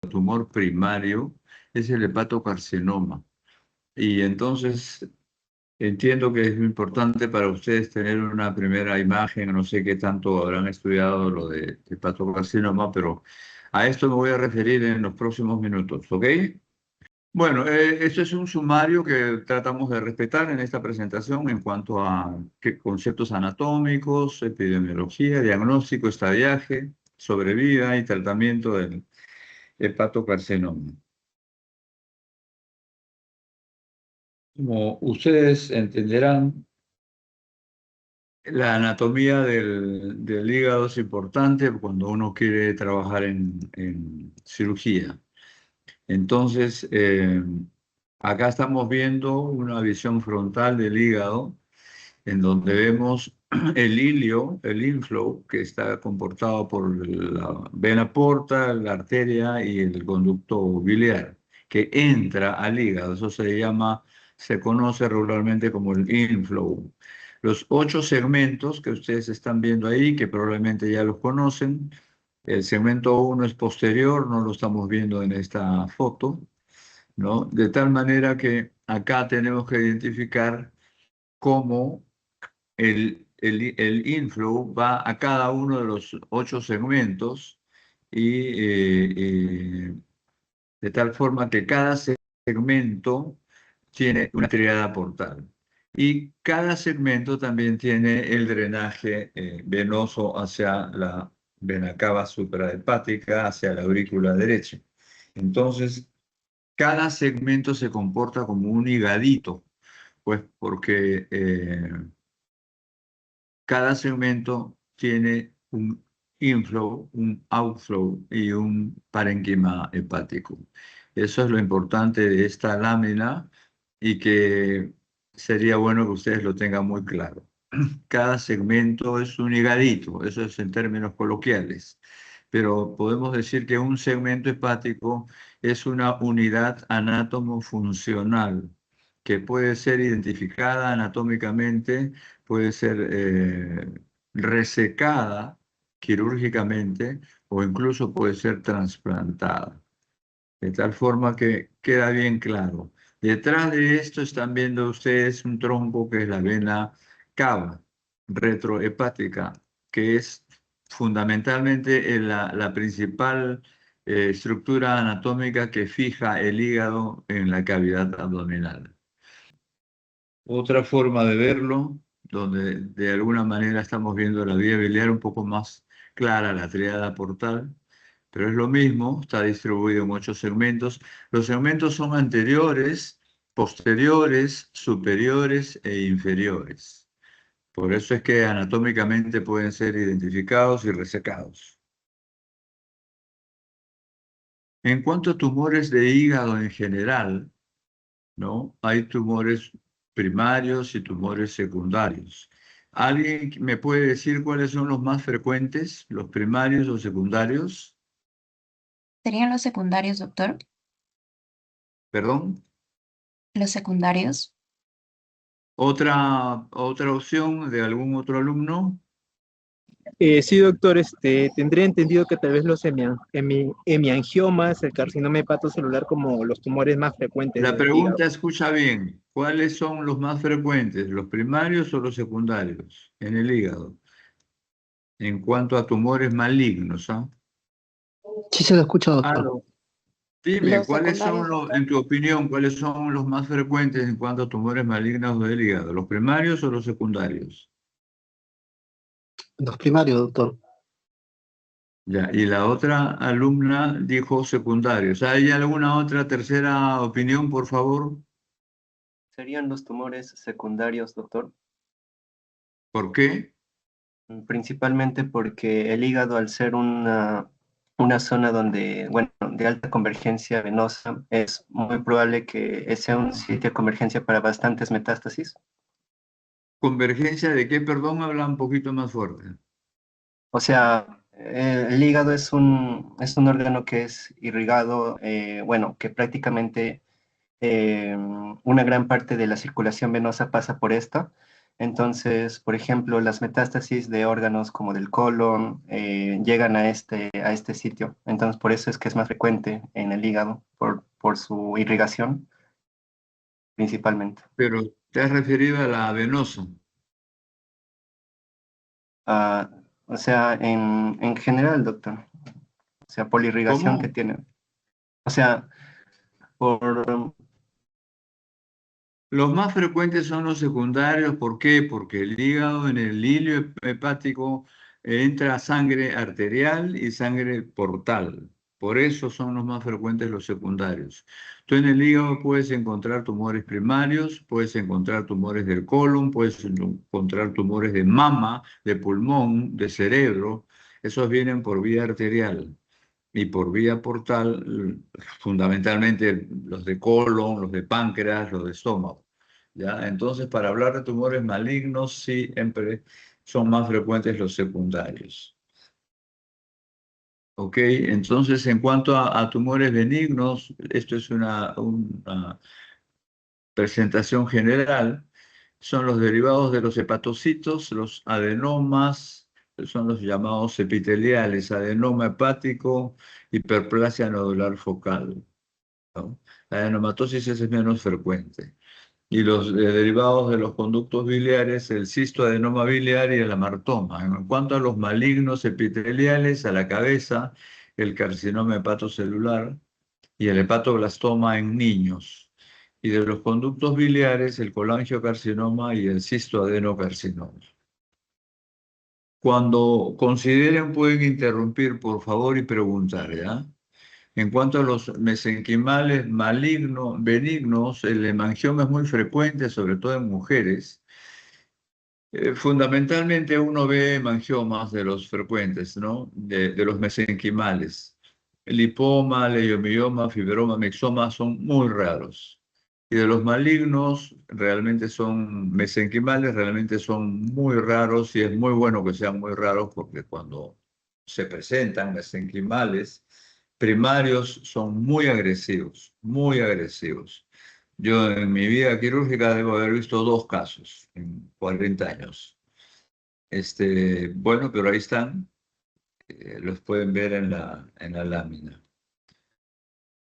tumor primario es el hepatocarcinoma. Y entonces entiendo que es muy importante para ustedes tener una primera imagen, no sé qué tanto habrán estudiado lo de hepatocarcinoma, pero a esto me voy a referir en los próximos minutos, ¿ok? Bueno, esto es un sumario que tratamos de respetar en esta presentación en cuanto a conceptos anatómicos, epidemiología, diagnóstico, estadiaje, sobrevida y tratamiento del hepatocarcinoma. Como ustedes entenderán, la anatomía del hígado es importante cuando uno quiere trabajar en cirugía. Entonces, acá estamos viendo una visión frontal del hígado, en donde vemos el ilio, el inflow, que está comportado por la vena porta, la arteria y el conducto biliar, que entra al hígado. Eso se conoce regularmente como el inflow. Los 8 segmentos que ustedes están viendo ahí, que probablemente ya los conocen, el segmento 1 es posterior, no lo estamos viendo en esta foto, ¿no? De tal manera que acá tenemos que identificar cómo el inflow va a cada uno de los 8 segmentos y de tal forma que cada segmento tiene una triada portal. Y cada segmento también tiene el drenaje venoso hacia la vena cava suprahepática, hacia la aurícula derecha. Entonces, cada segmento se comporta como un higadito, pues porque cada segmento tiene un inflow, un outflow y un parénquima hepático. Eso es lo importante de esta lámina y que sería bueno que ustedes lo tengan muy claro. Cada segmento es un higadito, eso es en términos coloquiales, pero podemos decir que un segmento hepático es una unidad anátomo-funcional que puede ser identificada anatómicamente, puede ser resecada quirúrgicamente o incluso puede ser trasplantada, de tal forma que queda bien claro. Detrás de esto están viendo ustedes un tronco que es la vena cava retrohepática, que es fundamentalmente la principal estructura anatómica que fija el hígado en la cavidad abdominal. Otra forma de verlo, donde de alguna manera estamos viendo la vía biliar un poco más clara, la tríada portal, pero es lo mismo, está distribuido en 8 segmentos. Los segmentos son anteriores, posteriores, superiores e inferiores. Por eso es que anatómicamente pueden ser identificados y resecados. En cuanto a tumores de hígado en general, ¿no? Hay tumores primarios y tumores secundarios. ¿Alguien me puede decir cuáles son los más frecuentes, los primarios o secundarios? ¿Serían los secundarios, doctor? ¿Perdón? ¿Los secundarios? ¿Otra opción de algún otro alumno? Sí, doctor, tendría entendido que tal vez los hemiangiomas, el carcinoma hepatocelular como los tumores más frecuentes La del hígado. pregunta escucha bien. ¿Cuáles son los más frecuentes, los primarios o los secundarios en el hígado? En cuanto a tumores malignos, ¿ah? Sí se lo escucha, doctor. Aló. Dime, Los ¿cuáles son secundarios, doctor. en tu opinión, cuáles son los más frecuentes en cuanto a tumores malignos del hígado? ¿Los primarios o los secundarios? Los primarios, doctor. Ya, y la otra alumna dijo secundarios. ¿Hay alguna otra tercera opinión, por favor? ¿Serían los tumores secundarios, doctor? ¿Por qué? Principalmente porque el hígado, al ser una zona donde, bueno, de alta convergencia venosa, es muy probable que sea un sitio de convergencia para bastantes metástasis. ¿Convergencia de qué? Perdón, habla un poquito más fuerte. O sea, el hígado es un órgano que es irrigado, bueno, que prácticamente una gran parte de la circulación venosa pasa por esta. Entonces, por ejemplo, las metástasis de órganos como del colon llegan a este sitio. Entonces, por eso es que es más frecuente en el hígado, por su irrigación principalmente. Pero te has referido a la venosa. Ah, o sea, en general, doctor. O sea, por la irrigación que ¿Cómo? tiene. O sea, por... Los más frecuentes son los secundarios. ¿Por qué? Porque el hígado en el hilio hepático entra sangre arterial y sangre portal. Por eso son los más frecuentes los secundarios. Tú en el hígado puedes encontrar tumores primarios, puedes encontrar tumores del colon, puedes encontrar tumores de mama, de pulmón, de cerebro. Esos vienen por vía arterial y por vía portal, fundamentalmente los de colon, los de páncreas, los de estómago. ¿Ya? Entonces, para hablar de tumores malignos, sí, siempre son más frecuentes los secundarios. ¿Ok? Entonces, en cuanto a tumores benignos, esto es una presentación general, son los derivados de los hepatocitos, los adenomas, son los llamados epiteliales, adenoma hepático, hiperplasia nodular focal, ¿no? La adenomatosis es menos frecuente. Y los derivados de los conductos biliares, el cistoadenoma biliar y el amartoma. En cuanto a los malignos epiteliales, a la cabeza, el carcinoma hepatocelular y el hepatoblastoma en niños. Y de los conductos biliares, el colangiocarcinoma y el cistoadenocarcinoma. Cuando consideren, pueden interrumpir, por favor, y preguntar, ¿ya? En cuanto a los mesenquimales malignos, benignos, el hemangioma es muy frecuente, sobre todo en mujeres. Fundamentalmente uno ve hemangiomas de los frecuentes, ¿no? De los mesenquimales. Lipoma, leiomioma, fibroma, mixoma son muy raros. Y de los malignos, realmente son mesenquimales, realmente son muy raros y es muy bueno que sean muy raros porque cuando se presentan mesenquimales primarios son muy agresivos, muy agresivos. Yo en mi vida quirúrgica debo haber visto 2 casos en 40 años. Bueno, pero ahí están, los pueden ver en la lámina.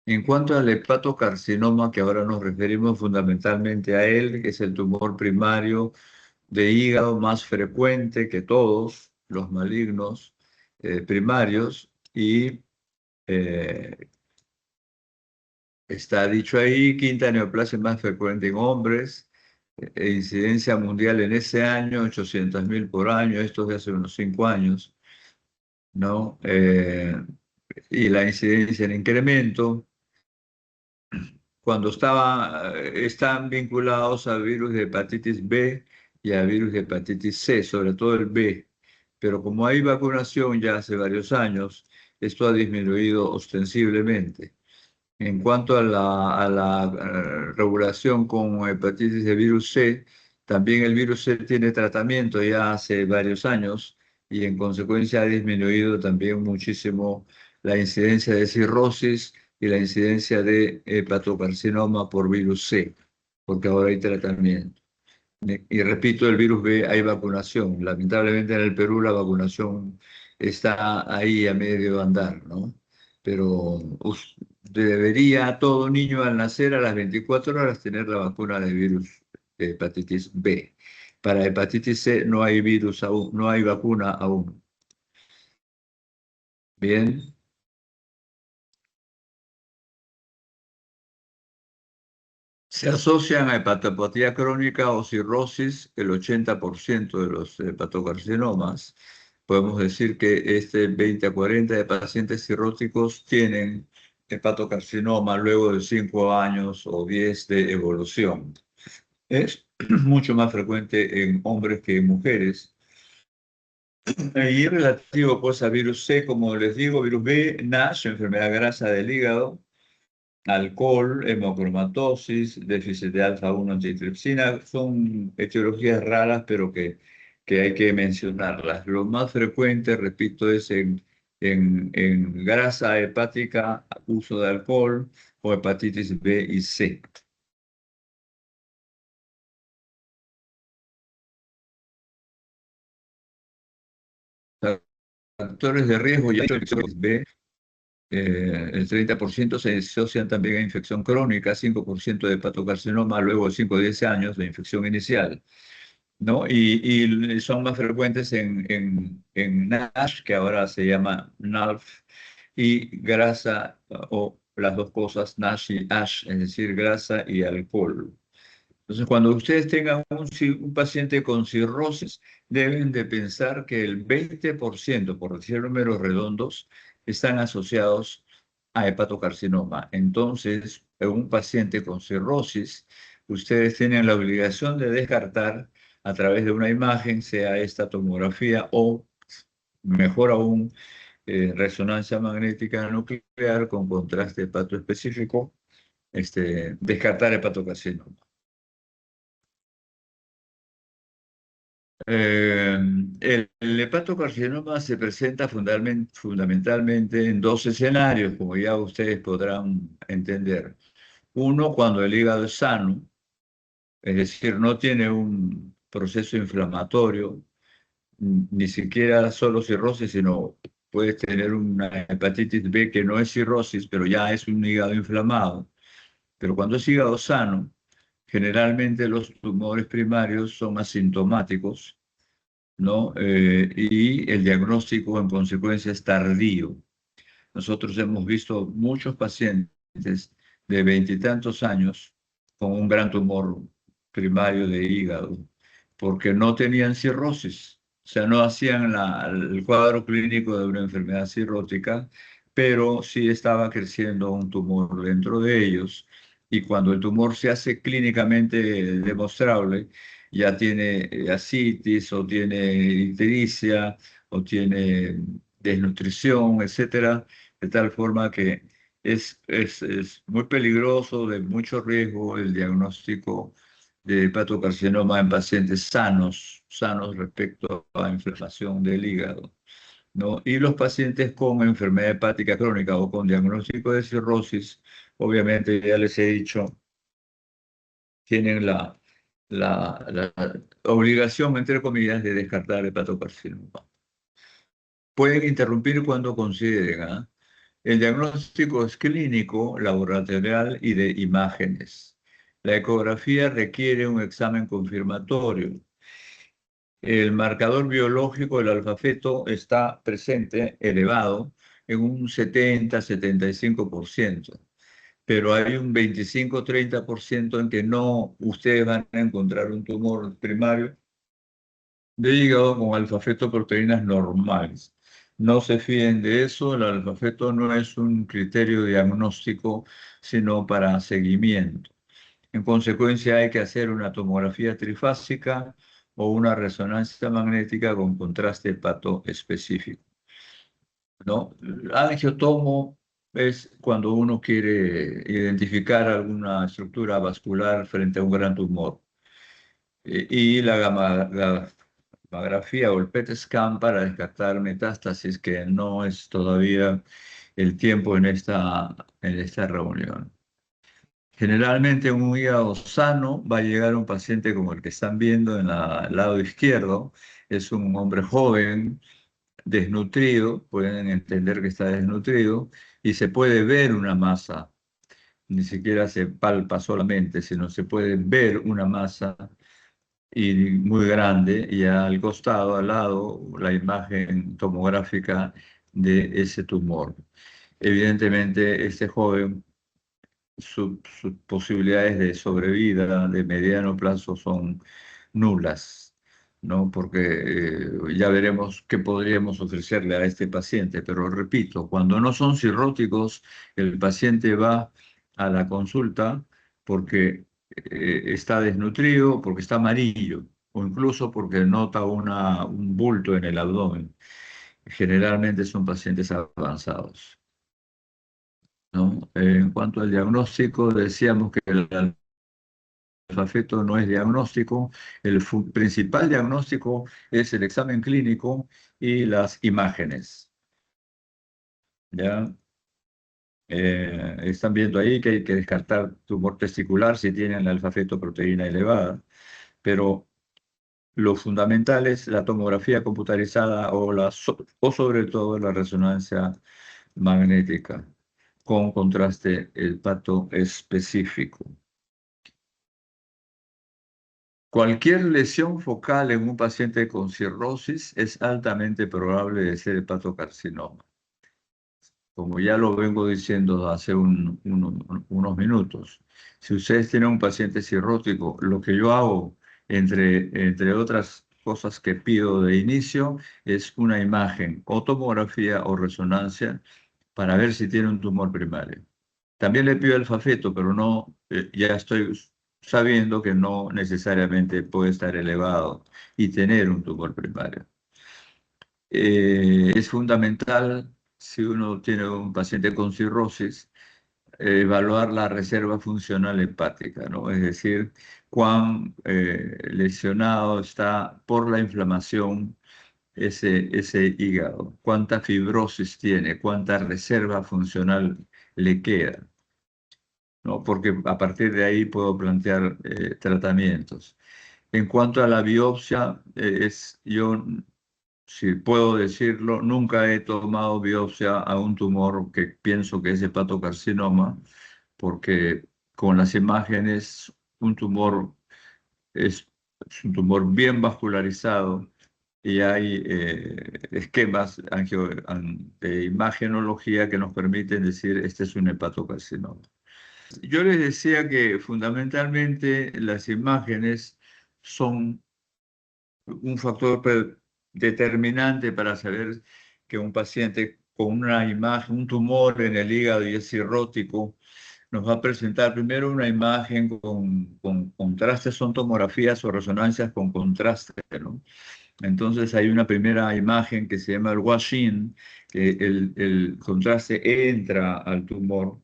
En cuanto al hepatocarcinoma, que ahora nos referimos fundamentalmente a él, que es el tumor primario de hígado más frecuente que todos los malignos primarios, y está dicho ahí, quinta neoplasia más frecuente en hombres, incidencia mundial en ese año, 800.000 por año, esto es de hace unos 5 años, ¿no? Y la incidencia en incremento. Cuando están vinculados a virus de hepatitis B y a virus de hepatitis C, sobre todo el B. Pero como hay vacunación ya hace varios años, esto ha disminuido ostensiblemente. En cuanto a la regulación con hepatitis de virus C, también el virus C tiene tratamiento ya hace varios años y en consecuencia ha disminuido también muchísimo la incidencia de cirrosis y la incidencia de hepatocarcinoma por virus C, porque ahora hay tratamiento. Y repito, el virus B hay vacunación. Lamentablemente en el Perú la vacunación está ahí a medio andar, ¿no? Pero debería todo niño al nacer a las 24 horas tener la vacuna de virus de hepatitis B. Para hepatitis C no hay virus aún, no hay vacuna aún. Bien. Se asocian a hepatopatía crónica o cirrosis el 80% de los hepatocarcinomas. Podemos decir que 20 a 40 de pacientes cirróticos tienen hepatocarcinoma luego de 5 años o 10 de evolución. Es mucho más frecuente en hombres que en mujeres. Y relativo pues a virus C, como les digo, virus B, NASH, enfermedad grasa del hígado, alcohol, hemocromatosis, déficit de alfa-1 antitripsina, son etiologías raras, pero que hay que mencionarlas. Lo más frecuente, repito, es en grasa hepática, uso de alcohol o hepatitis B y C. factores de riesgo, ya B, el 30% se asocian también a infección crónica, 5% de hepatocarcinoma luego de 5 o 10 años de infección inicial, ¿no? Y son más frecuentes en NASH, que ahora se llama NALF, y grasa, o las dos cosas, NASH y ASH, es decir, grasa y alcohol. Entonces, cuando ustedes tengan un paciente con cirrosis, deben de pensar que el 20%, por decir números redondos, están asociados a hepatocarcinoma. Entonces, en un paciente con cirrosis, ustedes tienen la obligación de descartar a través de una imagen, sea esta tomografía o, mejor aún, resonancia magnética nuclear con contraste hepatoespecífico, descartar hepatocarcinoma. El hepatocarcinoma se presenta fundamentalmente en dos escenarios, como ya ustedes podrán entender. Uno, cuando el hígado es sano, es decir, no tiene un proceso inflamatorio, ni siquiera solo cirrosis, sino puede tener una hepatitis B que no es cirrosis, pero ya es un hígado inflamado. Pero cuando es hígado sano, generalmente los tumores primarios son asintomáticos, ¿no? Y el diagnóstico en consecuencia es tardío. Nosotros hemos visto muchos pacientes de 20 y tantos años con un gran tumor primario de hígado, porque no tenían cirrosis, o sea, no hacían el cuadro clínico de una enfermedad cirrótica, pero sí estaba creciendo un tumor dentro de ellos, y cuando el tumor se hace clínicamente demostrable, ya tiene ascitis o tiene ictericia o tiene desnutrición, etcétera, de tal forma que es muy peligroso, de mucho riesgo el diagnóstico de hepatocarcinoma en pacientes sanos respecto a inflamación del hígado, ¿no? Y los pacientes con enfermedad hepática crónica o con diagnóstico de cirrosis, obviamente ya les he dicho, tienen la obligación, entre comillas, de descartar hepatocarcinoma. Pueden interrumpir cuando consideren, ¿ah? El diagnóstico es clínico, laboratorial y de imágenes. La ecografía requiere un examen confirmatorio. El marcador biológico del alfa-feto está presente, elevado, en un 70-75%, pero hay un 25-30% en que no, ustedes van a encontrar un tumor primario de hígado con alfa-fetoproteínas normales. No se fíen de eso, el alfa-feto no es un criterio diagnóstico, sino para seguimiento. En consecuencia, hay que hacer una tomografía trifásica o una resonancia magnética con contraste hepato específico, ¿no? Angiotomo es cuando uno quiere identificar alguna estructura vascular frente a un gran tumor. Y la gammagrafía o el PET scan para descartar metástasis, que no es todavía el tiempo en esta reunión. Generalmente un hígado sano va a llegar un paciente como el que están viendo en el lado izquierdo. Es un hombre joven, desnutrido, pueden entender que está desnutrido, y se puede ver una masa, ni siquiera se palpa solamente, sino se puede ver una masa y muy grande, y al costado, al lado, la imagen tomográfica de ese tumor. Evidentemente, este joven, sus posibilidades de sobrevida de mediano plazo son nulas, ¿no? Porque ya veremos qué podríamos ofrecerle a este paciente. Pero repito, cuando no son cirróticos, el paciente va a la consulta porque está desnutrido, porque está amarillo, o incluso porque nota un bulto en el abdomen. Generalmente son pacientes avanzados, ¿no? En cuanto al diagnóstico, decíamos que el alfa-feto no es diagnóstico, el principal diagnóstico es el examen clínico y las imágenes, ¿ya? Están viendo ahí que hay que descartar tumor testicular si tienen la alfa-fetoproteína elevada, pero lo fundamental es la tomografía computarizada o sobre todo la resonancia magnética con contraste hepato específico. Cualquier lesión focal en un paciente con cirrosis es altamente probable de ser hepatocarcinoma. Como ya lo vengo diciendo hace unos minutos, si ustedes tienen un paciente cirrótico, lo que yo hago, entre otras cosas que pido de inicio, es una imagen o tomografía o resonancia para ver si tiene un tumor primario. También le pido alfa feto, pero no, ya estoy sabiendo que no necesariamente puede estar elevado y tener un tumor primario. Es fundamental, si uno tiene un paciente con cirrosis, evaluar la reserva funcional hepática, ¿no? Es decir, cuán lesionado está por la inflamación ese hígado, cuánta fibrosis tiene, cuánta reserva funcional le queda, ¿no? Porque a partir de ahí puedo plantear tratamientos. En cuanto a la biopsia, yo, si puedo decirlo, nunca he tomado biopsia a un tumor que pienso que es hepatocarcinoma, porque con las imágenes un tumor es un tumor bien vascularizado y hay esquemas de imagenología que nos permiten decir este es un hepatocarcinoma. Yo les decía que fundamentalmente las imágenes son un factor determinante para saber que un paciente con una imagen, un tumor en el hígado y es cirrótico, nos va a presentar primero una imagen con contraste, son tomografías o resonancias con contraste, ¿no? Entonces hay una primera imagen que se llama el wash-in, que el contraste entra al tumor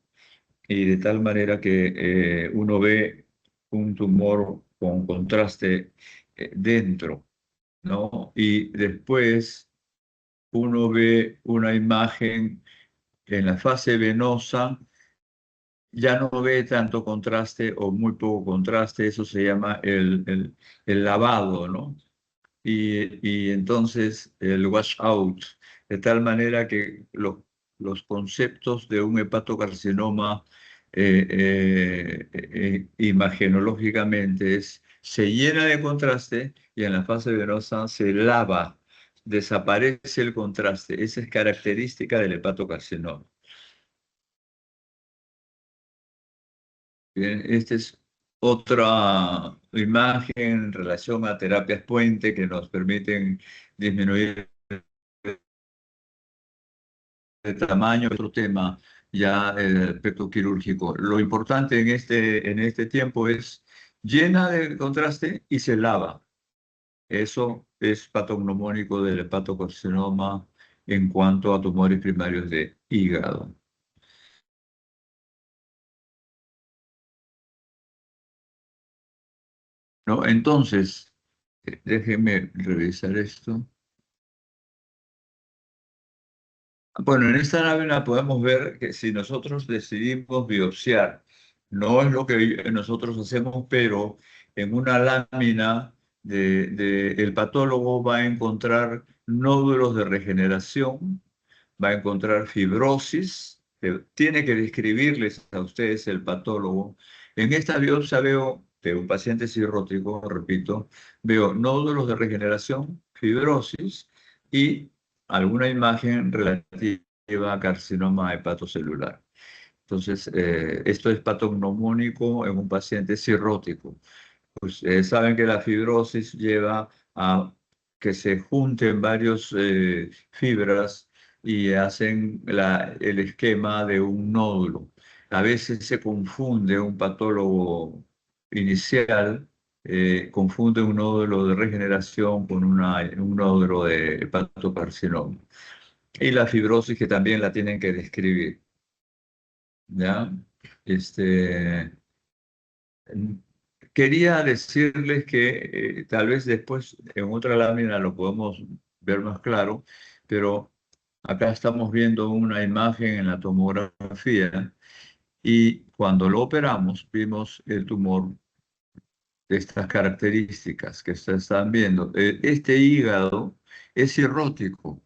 y de tal manera que uno ve un tumor con contraste dentro, ¿no? Y después uno ve una imagen en la fase venosa, ya no ve tanto contraste o muy poco contraste, eso se llama el lavado, ¿no? Y entonces el wash out, de tal manera que los conceptos de un hepatocarcinoma imagenológicamente se llena de contraste y en la fase venosa se lava, desaparece el contraste. Esa es característica del hepatocarcinoma. Bien, esta es otra imagen en relación a terapias puente que nos permiten disminuir el tamaño, otro tema ya el aspecto quirúrgico. Lo importante en este tiempo es llena de contraste y se lava. Eso es patognomónico del hepatocarcinoma en cuanto a tumores primarios de hígado. ¿No? Entonces, déjenme revisar esto. Bueno, en esta lámina podemos ver que si nosotros decidimos biopsiar, no es lo que nosotros hacemos, pero en una lámina el patólogo va a encontrar nódulos de regeneración, va a encontrar fibrosis, que tiene que describirles a ustedes el patólogo. En esta biopsia veo de un paciente cirrótico, repito, veo nódulos de regeneración, fibrosis y alguna imagen relativa a carcinoma hepatocelular. Entonces, esto es patognomónico en un paciente cirrótico. Pues, saben que la fibrosis lleva a que se junten varios fibras y hacen el esquema de un nódulo. A veces se confunde un patólogo inicial, confunde un nódulo de regeneración con un nódulo de hepatocarcinoma. Y la fibrosis que también la tienen que describir. ¿Ya? Quería decirles que tal vez después en otra lámina lo podemos ver más claro, pero acá estamos viendo una imagen en la tomografía y cuando lo operamos vimos el tumor estas características que ustedes están viendo. Este hígado es cirrótico.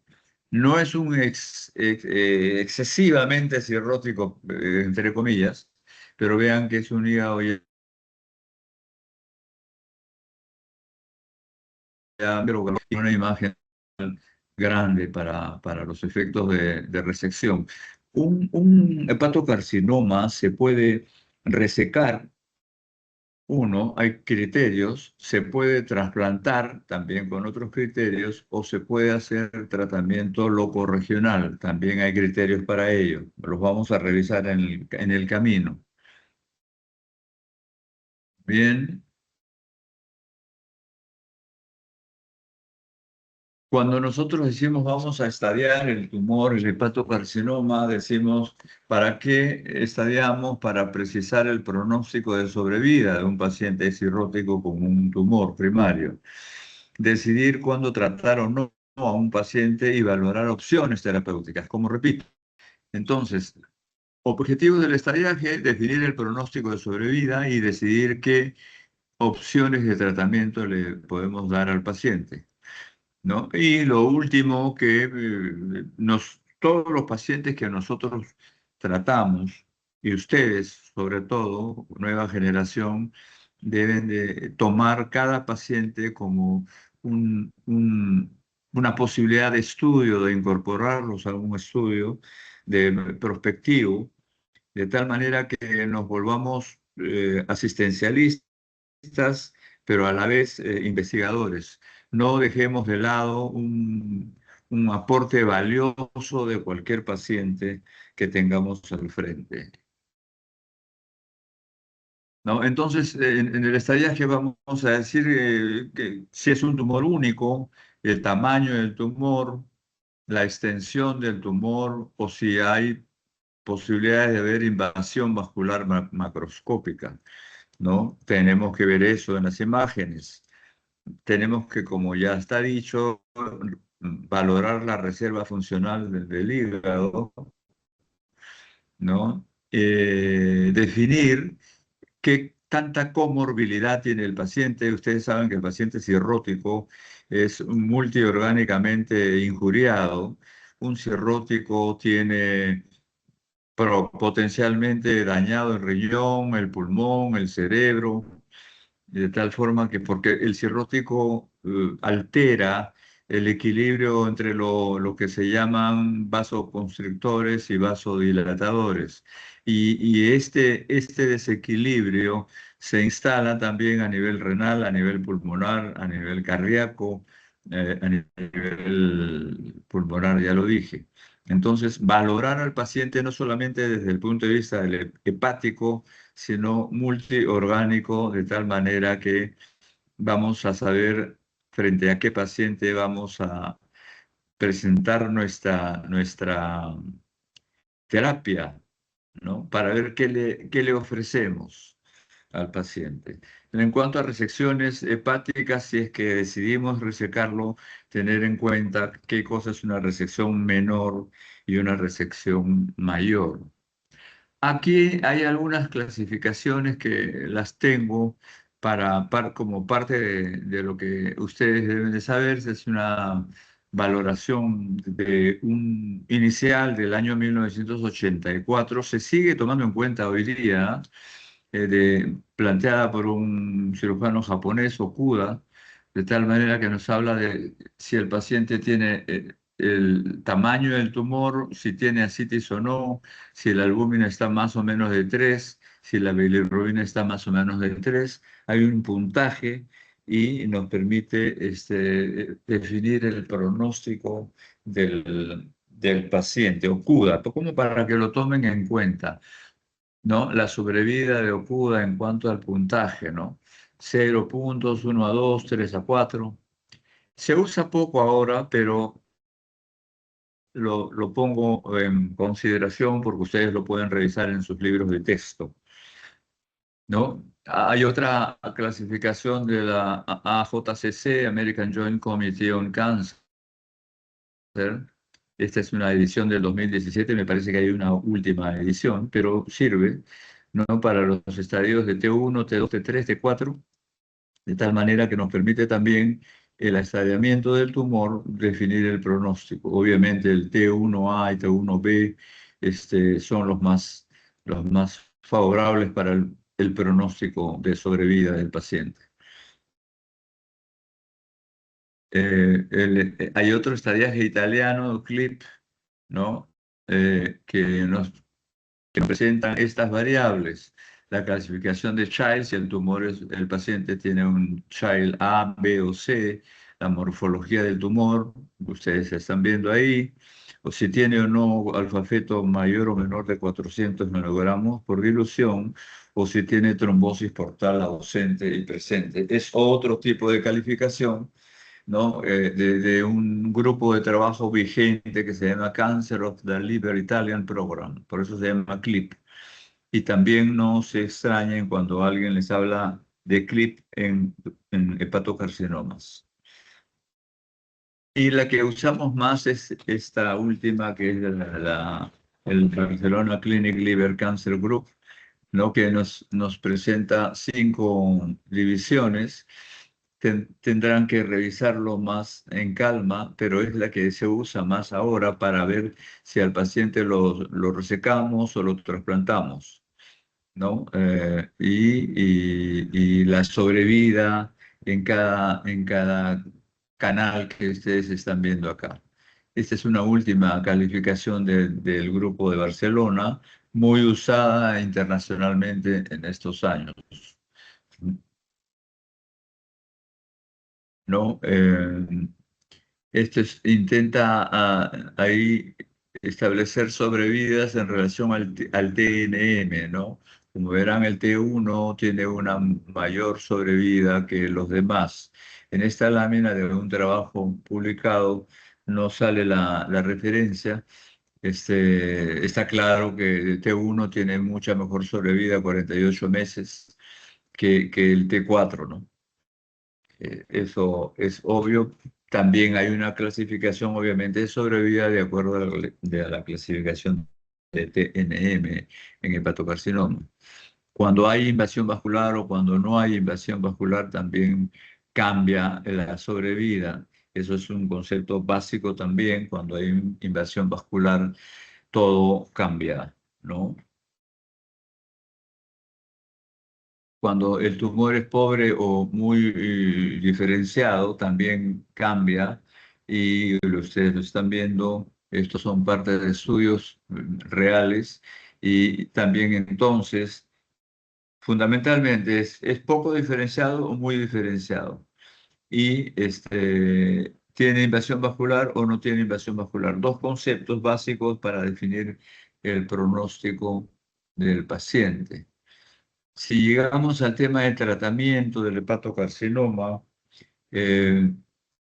No es un excesivamente cirrótico, entre comillas, pero vean que es un hígado ya, pero con una imagen grande para los efectos de resección. Un hepatocarcinoma se puede resecar. Uno, hay criterios, se puede trasplantar también con otros criterios o se puede hacer tratamiento locorregional, también hay criterios para ello. Los vamos a revisar en el camino. Bien. Cuando nosotros decimos vamos a estadiar el tumor, el hepatocarcinoma, decimos, ¿para qué estadiamos? Para precisar el pronóstico de sobrevida de un paciente cirrótico con un tumor primario. Decidir cuándo tratar o no a un paciente y valorar opciones terapéuticas, como repito. Entonces, objetivos del estadiaje, definir el pronóstico de sobrevida y decidir qué opciones de tratamiento le podemos dar al paciente, ¿no? Y lo último que todos los pacientes que nosotros tratamos, y ustedes, sobre todo, nueva generación, deben de tomar cada paciente como una posibilidad de estudio, de incorporarlos a un estudio de prospectivo, de tal manera que nos volvamos asistencialistas, pero a la vez investigadores. No dejemos de lado un aporte valioso de cualquier paciente que tengamos al frente, ¿no? Entonces, en el estadiaje vamos a decir que si es un tumor único, el tamaño del tumor, la extensión del tumor o si hay posibilidades de ver invasión vascular macroscópica, ¿no? Tenemos que ver eso en las imágenes. Tenemos que, como ya está dicho, valorar la reserva funcional del hígado, ¿no? Definir qué tanta comorbilidad tiene el paciente. Ustedes saben que el paciente cirrótico es multiorgánicamente injuriado. Un cirrótico tiene potencialmente dañado el riñón, el pulmón, el cerebro, de tal forma que, porque el cirrótico altera el equilibrio entre lo que se llaman vasoconstrictores y vasodilatadores. Y este desequilibrio se instala también a nivel renal, a nivel pulmonar, a nivel cardíaco, a nivel pulmonar, ya lo dije. Entonces, valorar al paciente no solamente desde el punto de vista del hepático, sino multiorgánico, de tal manera que vamos a saber frente a qué paciente vamos a presentar nuestra terapia, ¿no? Para ver qué le ofrecemos al paciente. En cuanto a resecciones hepáticas, si es que decidimos resecarlo, tener en cuenta qué cosa es una resección menor y una resección mayor. Aquí hay algunas clasificaciones que las tengo como parte de lo que ustedes deben de saber. Es una valoración de un inicial del año 1984. Se sigue tomando en cuenta hoy día, planteada por un cirujano japonés, Okuda, de tal manera que nos habla de si el paciente tiene el tamaño del tumor, si tiene ascitis o no, si la albúmina está más o menos de 3, si la bilirrubina está más o menos de 3. Hay un puntaje y nos permite definir el pronóstico del paciente, Okuda, como para que lo tomen en cuenta, ¿no? La sobrevida de Okuda en cuanto al puntaje, ¿no? 0 puntos, 1 a 2, 3 a 4. Se usa poco ahora, pero lo pongo en consideración porque ustedes lo pueden revisar en sus libros de texto, ¿no? Hay otra clasificación de la AJCC, American Joint Committee on Cancer. Esta es una edición del 2017, me parece que hay una última edición, pero sirve, ¿no? Para los estadios de T1, T2, T3, T4. de tal manera que nos permite también el estadiamiento del tumor definir el pronóstico. Obviamente el T1A y T1B son los más favorables para el pronóstico de sobrevida del paciente. Hay otro estadiaje italiano, CLIP, ¿no? Que presentan estas variables. La clasificación de Child, si el paciente tiene un Child A, B o C, la morfología del tumor, ustedes están viendo ahí, o si tiene o no alfa-feto mayor o menor de 400 nanogramos por dilución, o si tiene trombosis portal ausente y presente. Es otro tipo de calificación, ¿no? De un grupo de trabajo vigente que se llama Cancer of the Liver Italian Program, por eso se llama CLIP. Y también no se extrañen cuando alguien les habla de CLIP en hepatocarcinomas. Y la que usamos más es esta última, que es el Barcelona Clinic Liver Cancer Group, ¿no? Que nos presenta 5 divisiones. Tendrán que revisarlo más en calma, pero es la que se usa más ahora para ver si al paciente lo resecamos o lo trasplantamos, ¿no? Y la sobrevida en cada canal que ustedes están viendo acá. Esta es una última calificación del grupo de Barcelona, muy usada internacionalmente en estos años, ¿no? Intenta ahí establecer sobrevidas en relación al TNM, ¿no? Como verán, el T1 tiene una mayor sobrevida que los demás. En esta lámina de un trabajo publicado no sale la referencia. Está claro que T1 tiene mucha mejor sobrevida, 48 meses, que el T4, ¿no? Eso es obvio. También hay una clasificación, obviamente, de sobrevida de acuerdo a la clasificación de TNM en hepatocarcinoma. Cuando hay invasión vascular o cuando no hay invasión vascular, también cambia la sobrevida. Eso es un concepto básico también. Cuando hay invasión vascular, todo cambia, ¿no? Cuando el tumor es pobre o muy diferenciado, también cambia y ustedes lo están viendo, estos son parte de estudios reales y también entonces, fundamentalmente es poco diferenciado o muy diferenciado y tiene invasión vascular o no tiene invasión vascular. 2 conceptos básicos para definir el pronóstico del paciente. Si llegamos al tema del tratamiento del hepatocarcinoma, eh,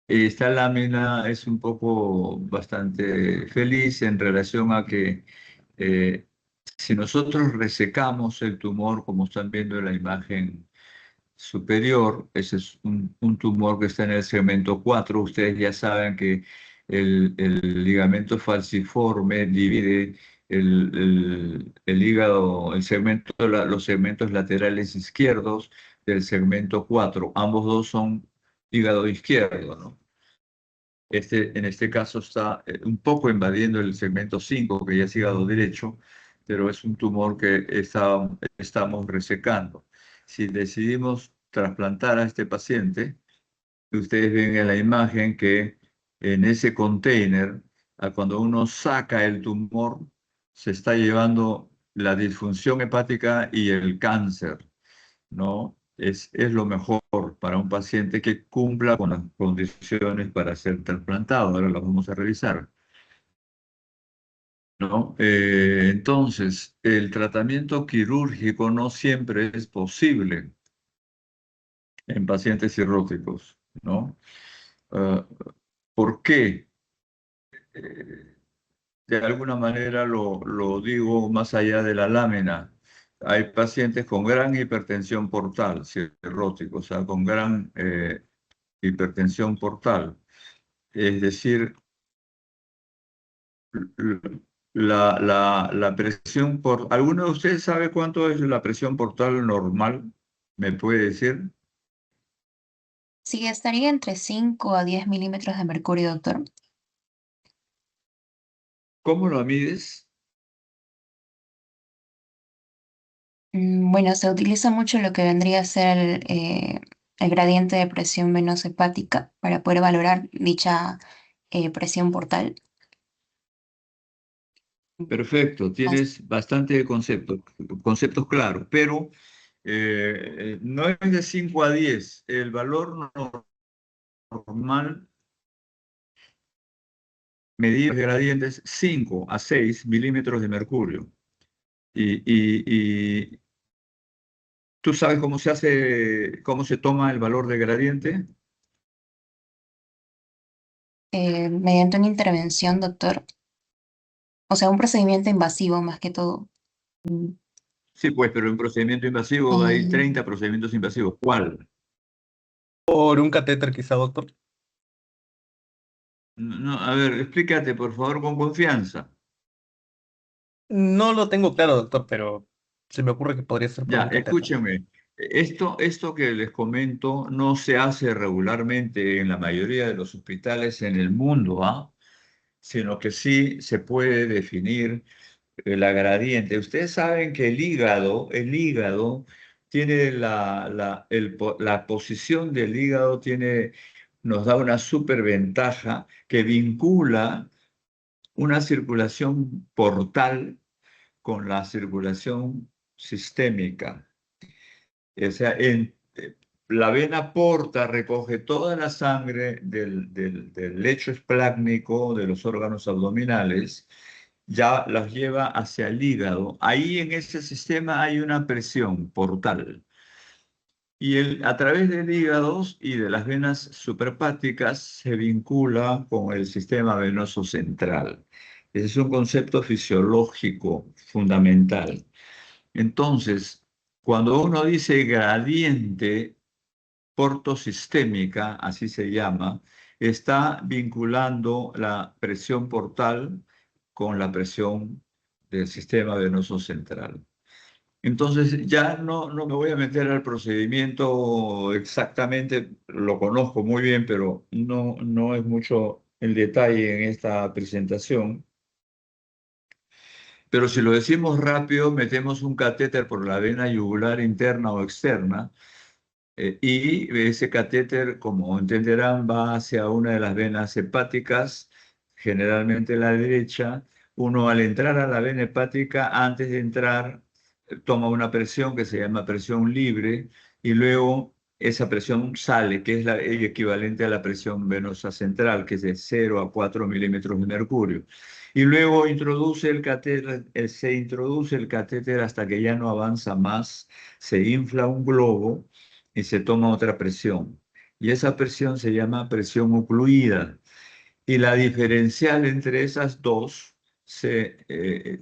esta lámina es un poco bastante feliz en relación a que eh, si nosotros resecamos el tumor, como están viendo en la imagen superior, ese es un tumor que está en el segmento 4, ustedes ya saben que el ligamento falciforme divide el hígado, los segmentos laterales izquierdos del segmento 4. Ambos dos son hígado izquierdo, ¿no? En este caso está un poco invadiendo el segmento 5, que ya es hígado derecho, pero es un tumor que estamos resecando. Si decidimos trasplantar a este paciente, ustedes ven en la imagen que en ese container, cuando uno saca el tumor, se está llevando la disfunción hepática y el cáncer, ¿no? Es lo mejor para un paciente que cumpla con las condiciones para ser trasplantado. Ahora las vamos a revisar, ¿no? Entonces, el tratamiento quirúrgico no siempre es posible en pacientes cirróticos, ¿no? Ah, ¿Por qué? Eh, de alguna manera lo digo más allá de la lámina. Hay pacientes con gran hipertensión portal, cirróticos, o sea, con gran hipertensión portal. Es decir, la presión por... ¿Alguno de ustedes sabe cuánto es la presión portal normal? ¿Me puede decir? Sí, estaría entre 5 a 10 milímetros de mercurio, doctor. ¿Cómo lo mides? Bueno, se utiliza mucho lo que vendría a ser el gradiente de presión venosa hepática para poder valorar dicha presión portal. Perfecto, As- tienes bastante conceptos claros, pero no es de 5 a 10. El valor normal medido de gradientes 5 a 6 milímetros de mercurio. Y ¿tú sabes cómo se hace, cómo se toma el valor de gradiente? Mediante una intervención, doctor. O sea, un procedimiento invasivo más que todo. Sí, pues, pero en procedimiento invasivo hay Eh, 30 procedimientos invasivos. ¿Cuál? Por un catéter quizá, doctor. No, a ver, explícate, por favor, con confianza. No lo tengo claro, doctor, pero se me ocurre que podría ser por Ya, un catéter. escúchenme. Esto que les comento no se hace regularmente en la mayoría de los hospitales en el mundo, ¿ah? Sino que sí se puede definir la gradiente. Ustedes saben que el hígado tiene la posición del hígado nos da una superventaja que vincula una circulación portal con la circulación sistémica. O sea, la vena porta recoge toda la sangre del lecho esplácnico de los órganos abdominales, ya las lleva hacia el hígado. Ahí en ese sistema hay una presión portal. Y a través del hígado y de las venas suprahepáticas se vincula con el sistema venoso central. Ese es un concepto fisiológico fundamental. Entonces, cuando uno dice gradiente portosistémica, así se llama, está vinculando la presión portal con la presión del sistema venoso central. Entonces, ya no me voy a meter al procedimiento exactamente, lo conozco muy bien, pero no es mucho el detalle en esta presentación. Pero si lo decimos rápido, metemos un catéter por la vena yugular interna o externa, y ese catéter, como entenderán, va hacia una de las venas hepáticas, generalmente la derecha. Uno al entrar a la vena hepática, antes de entrar, toma una presión que se llama presión libre y luego esa presión sale, que es el equivalente a la presión venosa central, que es de 0 a 4 milímetros de mercurio. Y luego se introduce el catéter hasta que ya no avanza más, se infla un globo y se toma otra presión. Y esa presión se llama presión ocluida. Y la diferencial entre esas dos se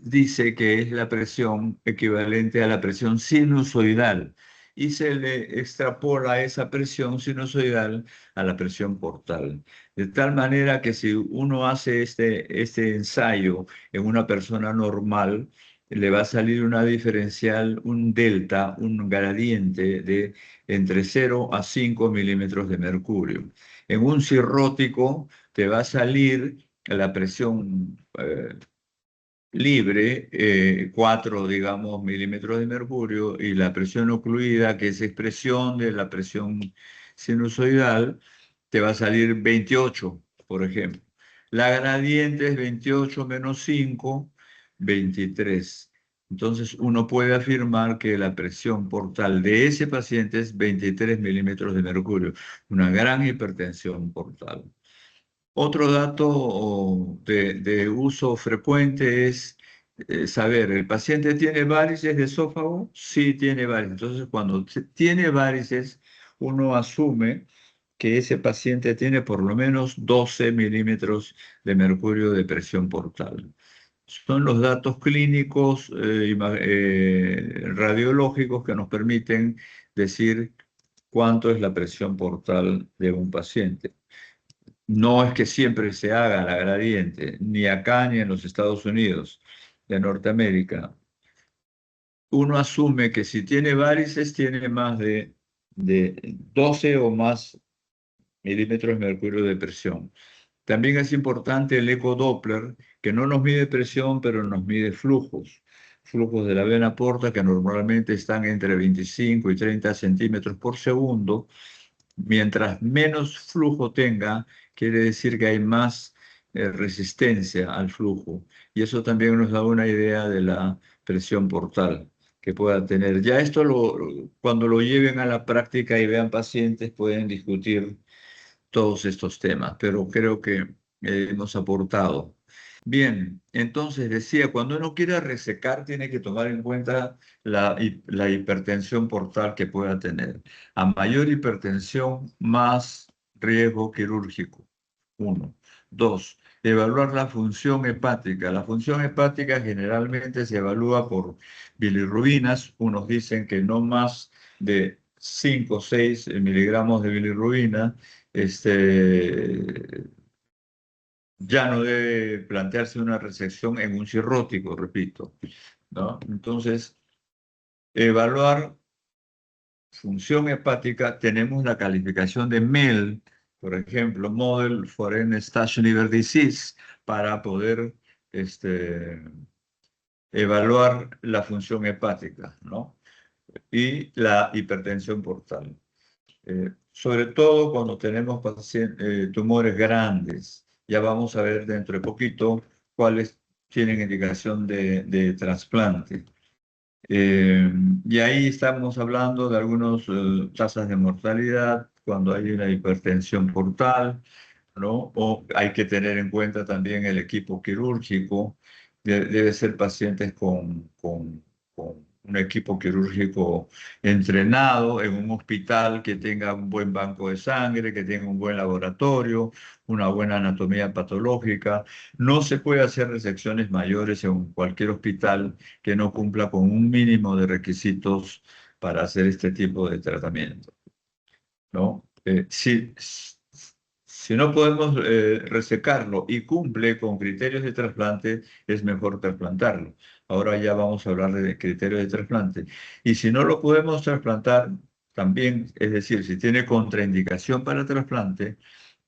dice que es la presión equivalente a la presión sinusoidal. Y se le extrapola esa presión sinusoidal a la presión portal. De tal manera que si uno hace este ensayo en una persona normal, le va a salir una diferencial, un delta, un gradiente de entre 0 a 5 milímetros de mercurio. En un cirrótico te va a salir la presión libre, 4, digamos, milímetros de mercurio, y la presión ocluida, que es expresión de la presión sinusoidal, te va a salir 28, por ejemplo. La gradiente es 28 menos 5, 23. Entonces, uno puede afirmar que la presión portal de ese paciente es 23 milímetros de mercurio, una gran hipertensión portal. Otro dato de uso frecuente es saber, ¿el paciente tiene varices de esófago? Sí, tiene varices. Entonces, cuando tiene varices, uno asume que ese paciente tiene por lo menos 12 milímetros de mercurio de presión portal. Son los datos clínicos radiológicos que nos permiten decir cuánto es la presión portal de un paciente. No es que siempre se haga la gradiente, ni acá ni en los Estados Unidos de Norteamérica. Uno asume que si tiene varices, tiene más de 12 o más milímetros de mercurio de presión. También es importante el ecodoppler, que no nos mide presión, pero nos mide flujos. Flujos de la vena porta que normalmente están entre 25 y 30 centímetros por segundo. Mientras menos flujo tenga, quiere decir que hay más resistencia al flujo. Y eso también nos da una idea de la presión portal que pueda tener. Ya esto, cuando lo lleven a la práctica y vean pacientes, pueden discutir todos estos temas, pero creo que hemos aportado. Bien, entonces decía, cuando uno quiera resecar, tiene que tomar en cuenta la hipertensión portal que pueda tener. A mayor hipertensión, más riesgo quirúrgico. Uno. Dos, evaluar la función hepática. La función hepática generalmente se evalúa por bilirrubinas. Unos dicen que no más de 5 o 6 miligramos de bilirrubina ya no debe plantearse una resección en un cirrótico, repito, ¿no? Entonces, evaluar función hepática, tenemos la calificación de MEL, por ejemplo, Model for End-Stage Liver Disease, para poder evaluar la función hepática, ¿no? Y la hipertensión portal. Sobre todo cuando tenemos tumores grandes. Ya vamos a ver dentro de poquito cuáles tienen indicación de trasplante. Y ahí estamos hablando de algunas tasas de mortalidad cuando hay una hipertensión portal, ¿no? O hay que tener en cuenta también el equipo quirúrgico. Debe ser pacientes con un equipo quirúrgico entrenado en un hospital que tenga un buen banco de sangre, que tenga un buen laboratorio, una buena anatomía patológica. No se puede hacer resecciones mayores en cualquier hospital que no cumpla con un mínimo de requisitos para hacer este tipo de tratamiento, ¿no? Si no podemos resecarlo y cumple con criterios de trasplante, es mejor trasplantarlo. Ahora ya vamos a hablar de criterios de trasplante. Y si no lo podemos trasplantar, también, es decir, si tiene contraindicación para trasplante,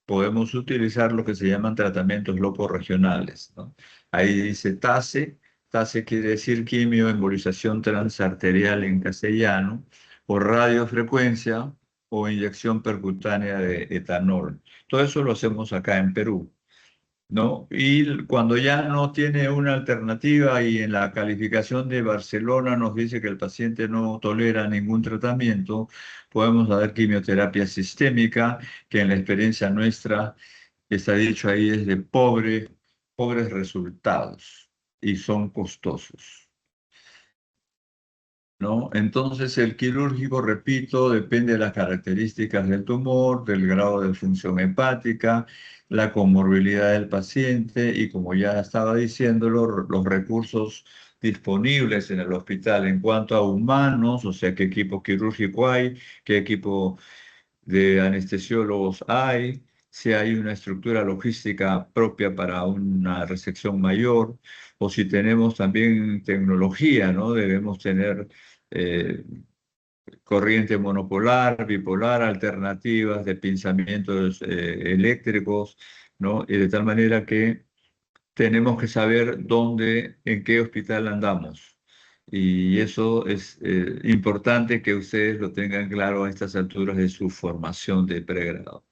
podemos utilizar lo que se llaman tratamientos locorregionales, ¿no? Ahí dice TASE. TASE quiere decir quimioembolización transarterial en castellano, o radiofrecuencia o inyección percutánea de etanol. Todo eso lo hacemos acá en Perú, ¿no? Y cuando ya no tiene una alternativa y en la calificación de Barcelona nos dice que el paciente no tolera ningún tratamiento, podemos dar quimioterapia sistémica, que en la experiencia nuestra está dicho ahí es de pobres resultados y son costosos, ¿no? Entonces el quirúrgico, repito, depende de las características del tumor, del grado de función hepática, la comorbilidad del paciente y, como ya estaba diciéndolo, los recursos disponibles en el hospital en cuanto a humanos, o sea, qué equipo quirúrgico hay, qué equipo de anestesiólogos hay, si hay una estructura logística propia para una resección mayor, o si tenemos también tecnología, ¿no? Debemos tener eh, corriente monopolar, bipolar, alternativas de pinzamientos eléctricos, ¿no? Y de tal manera que tenemos que saber dónde, en qué hospital andamos. Y eso es importante que ustedes lo tengan claro a estas alturas de su formación de pregrado.